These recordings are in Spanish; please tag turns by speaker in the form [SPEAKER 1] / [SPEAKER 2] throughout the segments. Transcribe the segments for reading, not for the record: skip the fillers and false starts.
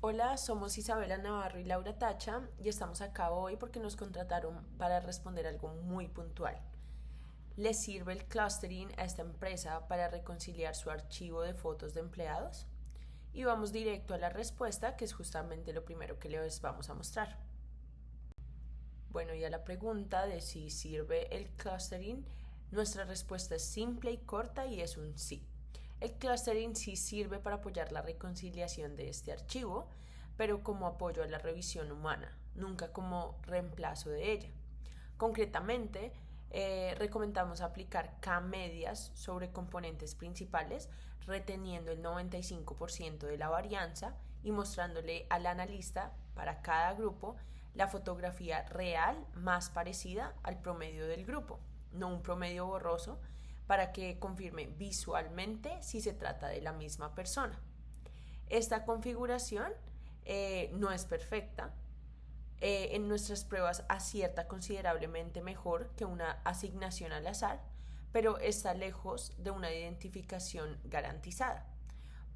[SPEAKER 1] Hola, somos Isabela Navarro y Laura Tacha y estamos acá hoy porque nos contrataron para responder algo muy puntual. ¿Les sirve el clustering a esta empresa para reconciliar su archivo de fotos de empleados? Y vamos directo a la respuesta, que es justamente lo primero que les vamos a mostrar. Bueno, y a la pregunta de si sirve el clustering, nuestra respuesta es simple y corta y es un sí. El clustering sí sirve para apoyar la reconciliación de este archivo, pero como apoyo a la revisión humana, nunca como reemplazo de ella. Concretamente, recomendamos aplicar K-medias sobre componentes principales, reteniendo el 95% de la varianza y mostrándole al analista para cada grupo la fotografía real más parecida al promedio del grupo, no un promedio borroso, para que confirme visualmente si se trata de la misma persona. Esta configuración no es perfecta. En nuestras pruebas acierta considerablemente mejor que una asignación al azar, pero está lejos de una identificación garantizada.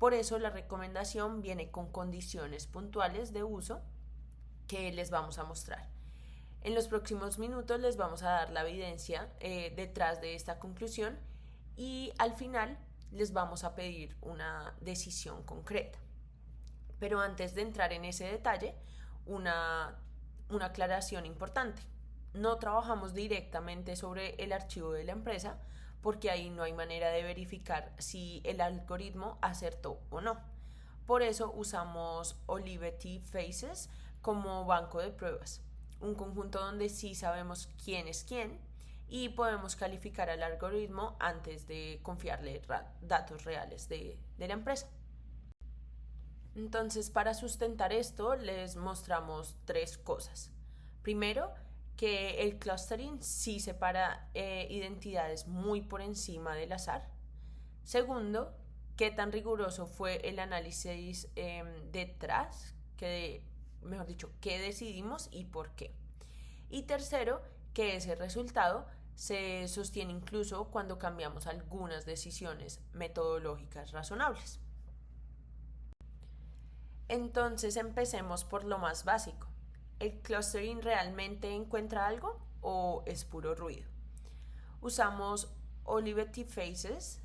[SPEAKER 1] Por eso la recomendación viene con condiciones puntuales de uso que les vamos a mostrar. En los próximos minutos les vamos a dar la evidencia detrás de esta conclusión y al final les vamos a pedir una decisión concreta. Pero antes de entrar en ese detalle, una aclaración importante. No trabajamos directamente sobre el archivo de la empresa porque ahí no hay manera de verificar si el algoritmo acertó o no. Por eso usamos Olivetti Faces como banco de pruebas, un conjunto donde sí sabemos quién es quién y podemos calificar al algoritmo antes de confiarle datos reales de la empresa. Entonces, para sustentar esto, les mostramos tres cosas. Primero, que el clustering sí separa identidades muy por encima del azar. Segundo, qué tan riguroso fue el análisis detrás, mejor dicho, qué decidimos y por qué. Y tercero, que ese resultado se sostiene incluso cuando cambiamos algunas decisiones metodológicas razonables. Entonces empecemos por lo más básico. ¿El clustering realmente encuentra algo o es puro ruido? Usamos Olivetti Faces,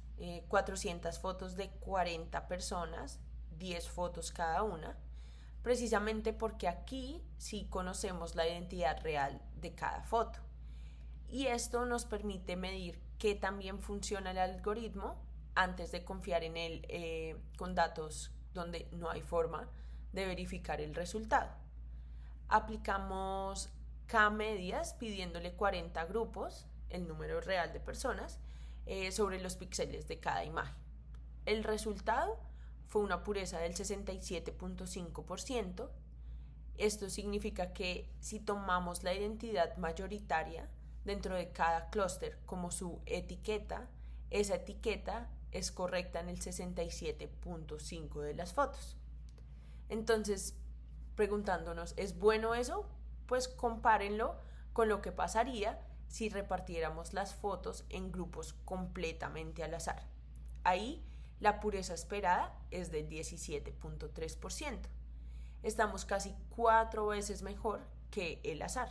[SPEAKER 1] 400 fotos de 40 personas, 10 fotos cada una, precisamente porque aquí sí conocemos la identidad real de cada foto. Y esto nos permite medir qué tan bien funciona el algoritmo antes de confiar en él con datos donde no hay forma de verificar el resultado. Aplicamos K-medias pidiéndole 40 grupos, el número real de personas, sobre los píxeles de cada imagen. El resultado fue una pureza del 67.5%. Esto significa que si tomamos la identidad mayoritaria dentro de cada clúster como su etiqueta, esa etiqueta es correcta en el 67.5% de las fotos. Entonces, preguntándonos, ¿es bueno eso? Pues compárenlo con lo que pasaría si repartiéramos las fotos en grupos completamente al azar. Ahí la pureza esperada es del 17.3%. Estamos casi 4 veces mejor que el azar.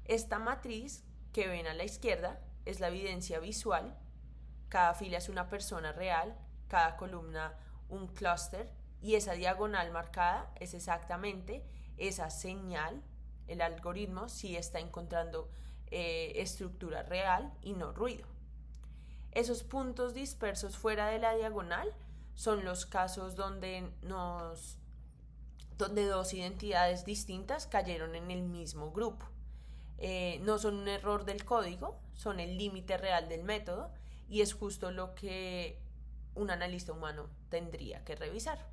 [SPEAKER 1] Esta matriz que ven a la izquierda es la evidencia visual. Cada fila es una persona real, cada columna un clúster y esa diagonal marcada es exactamente esa señal. El algoritmo sí está encontrando estructura real y no ruido. Esos puntos dispersos fuera de la diagonal son los casos donde dos identidades distintas cayeron en el mismo grupo. No son un error del código, son el límite real del método y es justo lo que un analista humano tendría que revisar.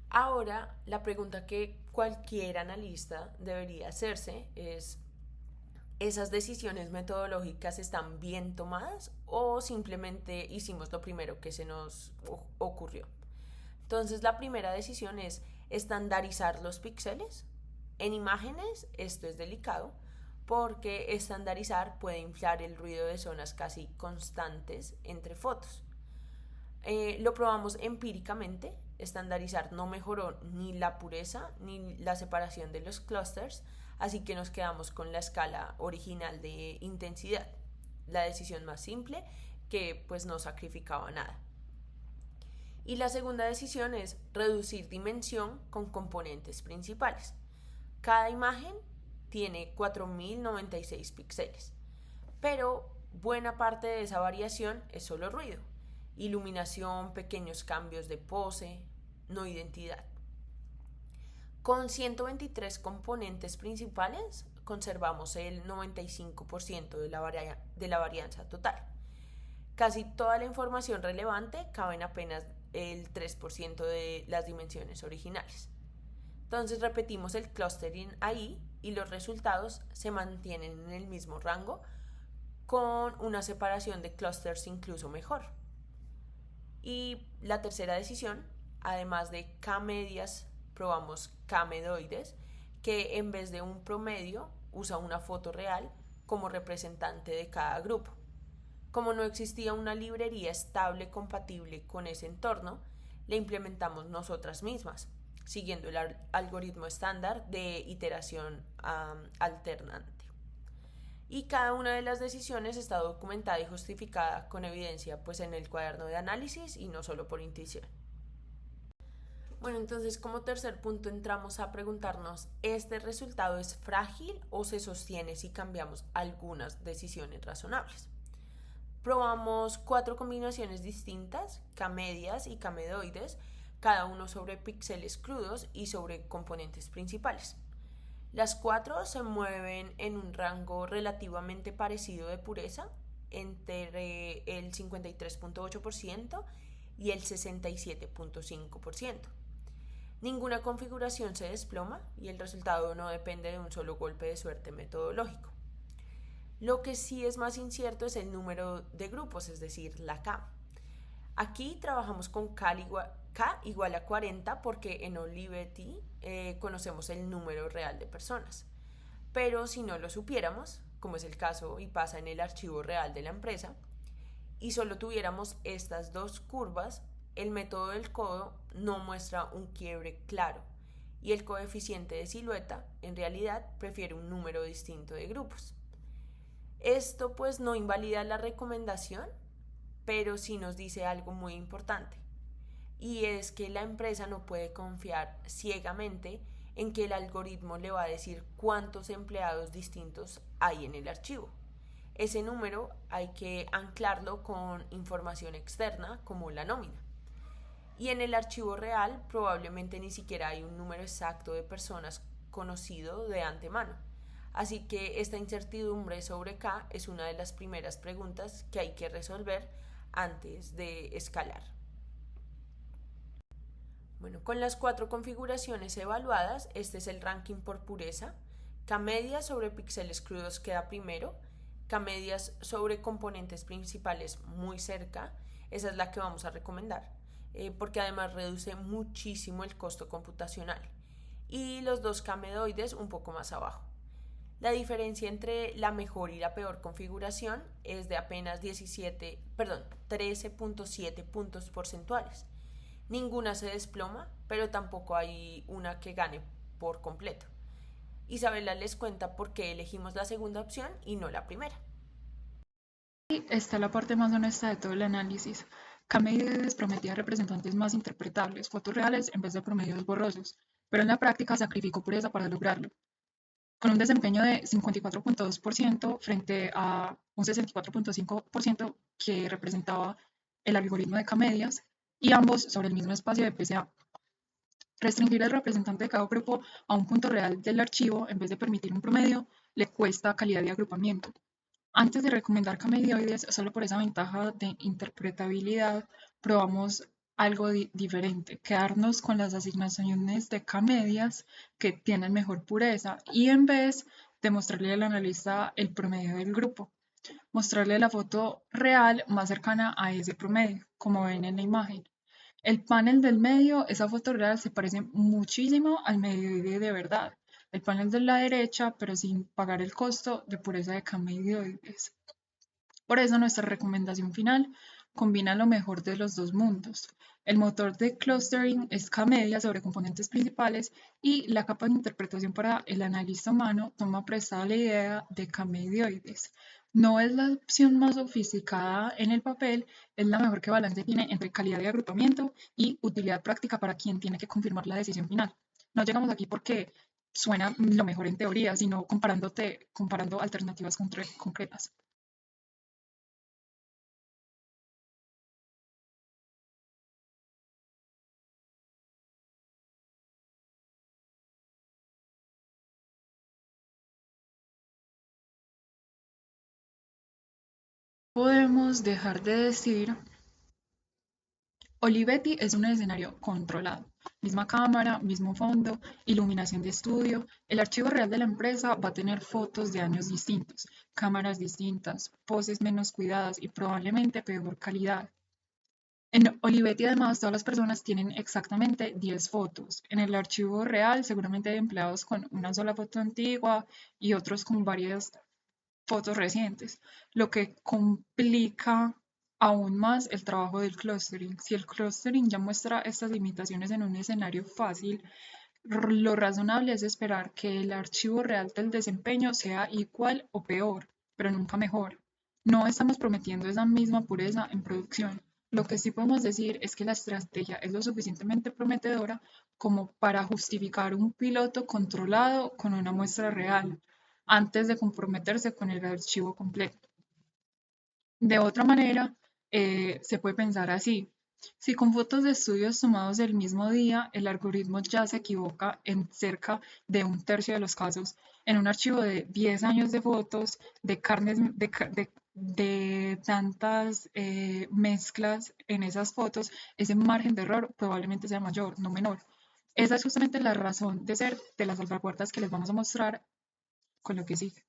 [SPEAKER 1] Ahora, la pregunta que cualquier analista debería hacerse es: ¿esas decisiones metodológicas están bien tomadas o simplemente hicimos lo primero que se nos ocurrió? Entonces, la primera decisión es estandarizar los píxeles. En imágenes esto es delicado porque estandarizar puede inflar el ruido de zonas casi constantes entre fotos. Lo probamos empíricamente estandarizar no mejoró ni la pureza ni la separación de los clusters, así que nos quedamos con la escala original de intensidad, la decisión más simple que pues no sacrificaba nada. Y la segunda decisión es reducir dimensión con componentes principales. Cada imagen tiene 4096 píxeles, pero buena parte de esa variación es solo ruido, iluminación, pequeños cambios de pose, no identidad. Con 123 componentes principales conservamos el 95% de la varianza total. Casi toda la información relevante cabe en apenas el 3% de las dimensiones originales. Entonces repetimos el clustering ahí y los resultados se mantienen en el mismo rango con una separación de clusters incluso mejor. Y la tercera decisión, además de K-medias, probamos K-medoides, que en vez de un promedio usa una foto real como representante de cada grupo. Como no existía una librería estable compatible con ese entorno, la implementamos nosotras mismas, siguiendo el algoritmo estándar de iteración alternante. Y cada una de las decisiones está documentada y justificada con evidencia pues en el cuaderno de análisis y no solo por intuición. Bueno, entonces como tercer punto entramos a preguntarnos, ¿este resultado es frágil o se sostiene si cambiamos algunas decisiones razonables? Probamos 4 combinaciones distintas, K-medias y K-medoides, cada uno sobre píxeles crudos y sobre componentes principales. Las 4 se mueven en un rango relativamente parecido de pureza, entre el 53.8% y el 67.5%. Ninguna configuración se desploma y el resultado no depende de un solo golpe de suerte metodológico. Lo que sí es más incierto es el número de grupos, es decir, la K. Aquí trabajamos con K igual a 40 porque en Olivetti conocemos el número real de personas. Pero si no lo supiéramos, como es el caso y pasa en el archivo real de la empresa, y solo tuviéramos estas dos curvas, el método del codo no muestra un quiebre claro y el coeficiente de silueta en realidad prefiere un número distinto de grupos. Esto pues no invalida la recomendación, pero sí nos dice algo muy importante, y es que la empresa no puede confiar ciegamente en que el algoritmo le va a decir cuántos empleados distintos hay en el archivo. Ese número hay que anclarlo con información externa como la nómina. Y en el archivo real probablemente ni siquiera hay un número exacto de personas conocido de antemano. Así que esta incertidumbre sobre K es una de las primeras preguntas que hay que resolver antes de escalar. Bueno, con las 4 configuraciones evaluadas, este es el ranking por pureza. K-media sobre píxeles crudos queda primero. K-medias sobre componentes principales muy cerca. Esa es la que vamos a recomendar, porque además reduce muchísimo el costo computacional. Y los dos K-medoides un poco más abajo. La diferencia entre la mejor y la peor configuración es de apenas 13.7 puntos porcentuales. Ninguna se desploma, pero tampoco hay una que gane por completo. Isabela les cuenta por qué elegimos la segunda opción y no la primera.
[SPEAKER 2] Y está la parte más honesta de todo el análisis. K-medidas prometía representantes más interpretables, fotos reales en vez de promedios borrosos, pero en la práctica sacrificó pureza para lograrlo, con un desempeño de 54.2% frente a un 64.5% que representaba el algoritmo de K-medias, y ambos sobre el mismo espacio de PCA. Restringir el representante de cada grupo a un punto real del archivo en vez de permitir un promedio le cuesta calidad de agrupamiento. Antes de recomendar K-medioides, solo por esa ventaja de interpretabilidad, probamos algo diferente, quedarnos con las asignaciones de K-medias que tienen mejor pureza y en vez de mostrarle al analista el promedio del grupo, mostrarle la foto real más cercana a ese promedio, como ven en la imagen. El panel del medio, esa foto real se parece muchísimo al medioide de verdad. El panel de la derecha, pero sin pagar el costo de pureza de K-medioides. Por eso nuestra recomendación final combina lo mejor de los dos mundos. El motor de clustering es K-media sobre componentes principales y la capa de interpretación para el analista humano toma prestada la idea de K-medioides. No es la opción más sofisticada en el papel, es la mejor que balance tiene entre calidad de agrupamiento y utilidad práctica para quien tiene que confirmar la decisión final. No llegamos aquí porque suena lo mejor en teoría, sino comparando alternativas concretas. Podemos dejar de decir, Olivetti es un escenario controlado. Misma cámara, mismo fondo, iluminación de estudio. El archivo real de la empresa va a tener fotos de años distintos, cámaras distintas, poses menos cuidadas y probablemente peor calidad. En Olivetti, además, todas las personas tienen exactamente 10 fotos. En el archivo real, seguramente hay empleados con una sola foto antigua y otros con varias fotos recientes, lo que complica aún más el trabajo del clustering. Si el clustering ya muestra estas limitaciones en un escenario fácil, lo razonable es esperar que el archivo real del desempeño sea igual o peor, pero nunca mejor. No estamos prometiendo esa misma pureza en producción. Lo que sí podemos decir es que la estrategia es lo suficientemente prometedora como para justificar un piloto controlado con una muestra real, antes de comprometerse con el archivo completo. De otra manera, se puede pensar así. Si con fotos de estudios tomados el mismo día, el algoritmo ya se equivoca en cerca de un tercio de los casos, en un archivo de 10 años de fotos, de tantas mezclas en esas fotos, ese margen de error probablemente sea mayor, no menor. Esa es justamente la razón de ser de las salvaguardas que les vamos a mostrar con lo que sigue.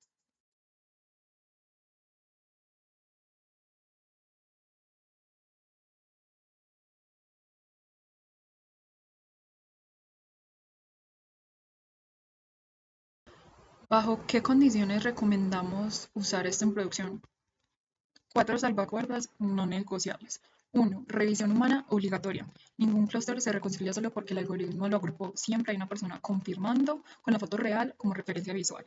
[SPEAKER 2] ¿Bajo qué condiciones recomendamos usar esto en producción? 4 salvaguardas no negociables. 1. Revisión humana obligatoria. Ningún clúster se reconcilia solo porque el algoritmo lo agrupó. Siempre hay una persona confirmando con la foto real como referencia visual.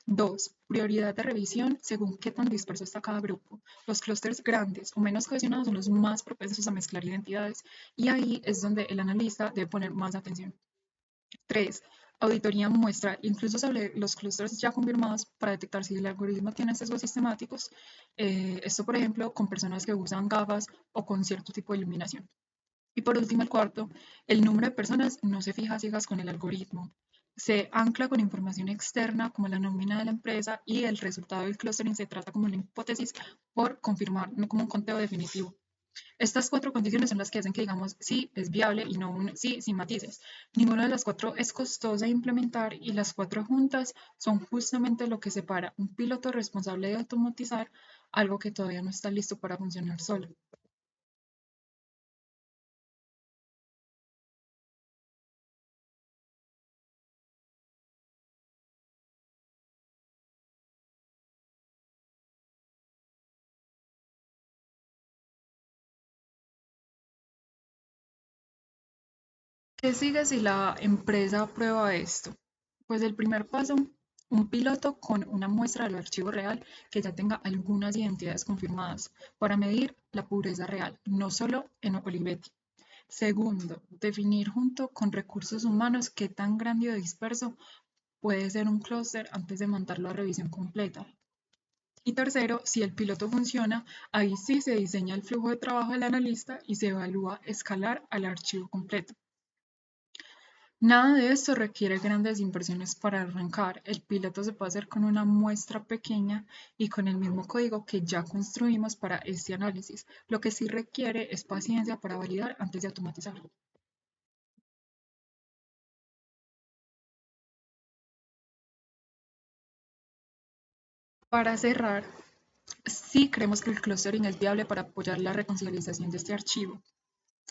[SPEAKER 2] 2. Prioridad de revisión según qué tan disperso está cada grupo. Los clústeres grandes o menos cohesionados son los más propensos a mezclar identidades y ahí es donde el analista debe poner más atención. 3. Auditoría muestra incluso sobre los clústeres ya confirmados para detectar si el algoritmo tiene sesgos sistemáticos. Esto, por ejemplo, con personas que usan gafas o con cierto tipo de iluminación. Y por último, el cuarto, el número de personas no se fija a ciegas con el algoritmo. Se ancla con información externa como la nómina de la empresa y el resultado del clustering se trata como una hipótesis por confirmar, no como un conteo definitivo. Estas 4 condiciones son las que hacen que digamos sí es viable y no un sí sin matices. Ninguna de las 4 es costosa de implementar y las 4 juntas son justamente lo que separa un piloto responsable de automatizar algo que todavía no está listo para funcionar solo. ¿Qué sigue si la empresa aprueba esto? Pues el primer paso, un piloto con una muestra del archivo real que ya tenga algunas identidades confirmadas para medir la pureza real, no solo en Olivetti. Segundo, definir junto con recursos humanos qué tan grande o disperso puede ser un clúster antes de mandarlo a revisión completa. Y tercero, si el piloto funciona, ahí sí se diseña el flujo de trabajo del analista y se evalúa escalar al archivo completo. Nada de esto requiere grandes inversiones para arrancar. El piloto se puede hacer con una muestra pequeña y con el mismo código que ya construimos para este análisis. Lo que sí requiere es paciencia para validar antes de automatizar. Para cerrar, sí creemos que el clustering es viable para apoyar la reconciliación de este archivo,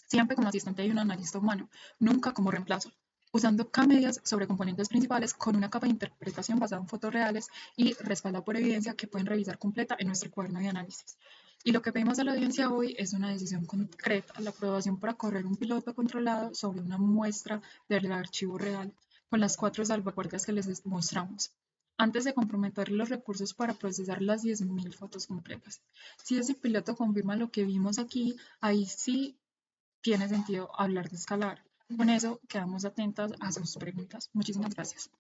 [SPEAKER 2] siempre como asistente de un analista humano, nunca como reemplazo, usando K-medias sobre componentes principales con una capa de interpretación basada en fotos reales y respaldado por evidencia que pueden revisar completa en nuestro cuaderno de análisis. Y lo que pedimos a la audiencia hoy es una decisión concreta, la aprobación para correr un piloto controlado sobre una muestra del archivo real, con las 4 salvaguardas que les mostramos, antes de comprometer los recursos para procesar las 10.000 fotos completas. Si ese piloto confirma lo que vimos aquí, ahí sí tiene sentido hablar de escalar. Con eso quedamos atentas a sus preguntas. Muchísimas gracias.